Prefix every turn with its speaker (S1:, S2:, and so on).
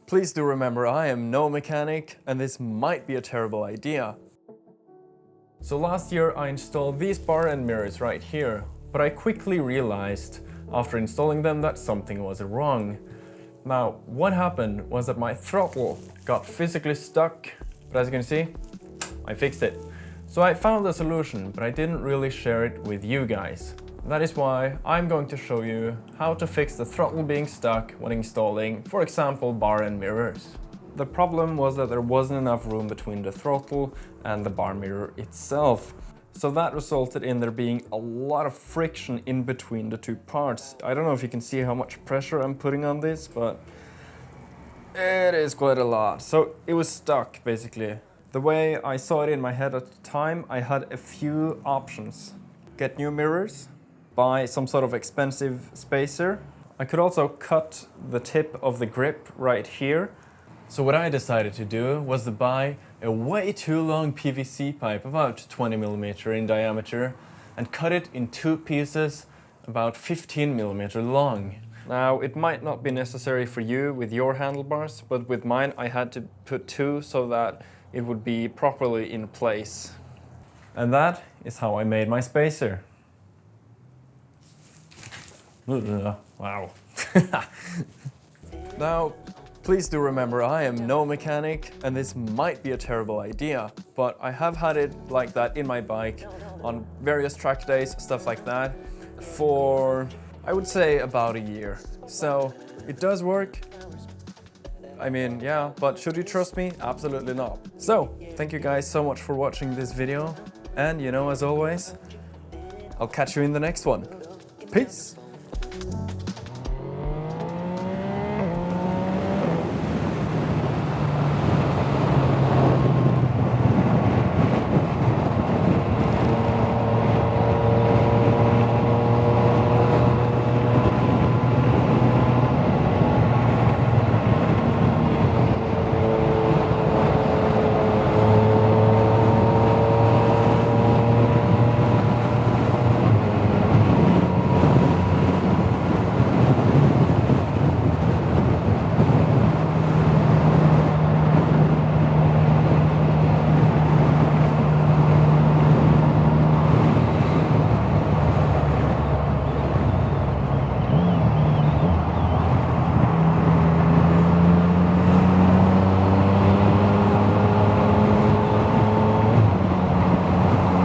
S1: Please do remember, I am no mechanic and this might be a terrible idea. So last year I installed these bar end mirrors right here, but I quickly realized after installing them that something was wrong. Now, what happened was that my throttle got physically stuck, but as you can see, I fixed it. So I found a solution, but I didn't really share it with you guys. That is why I'm going to show you how to fix the throttle being stuck when installing, for example, bar end mirrors. The problem was that there wasn't enough room between the throttle and the bar mirror itself. So that resulted in there being a lot of friction in between the two parts. I don't know if you can see how much pressure I'm putting on this, but it is quite a lot. So it was stuck, basically. The way I saw it in my head at the time, I had a few options. Get new mirrors, buy some sort of expensive spacer. I could also cut the tip of the grip right here. So what I decided to do was to buy a way too long PVC pipe, about 20 millimeter in diameter, and cut it in two pieces, about 15 millimeter long. Now, it might not be necessary for you with your handlebars, but with mine I had to put two so that it would be properly in place. And that is how I made my spacer. Wow. Now, please do remember, I am no mechanic and this might be a terrible idea, but I have had it like that in my bike on various track days, stuff like that, for I would say about a year. So it does work. I mean, yeah, but should you trust me? Absolutely not. So, thank you guys so much for watching this video. And you know, as always, I'll catch you in the next one. Peace!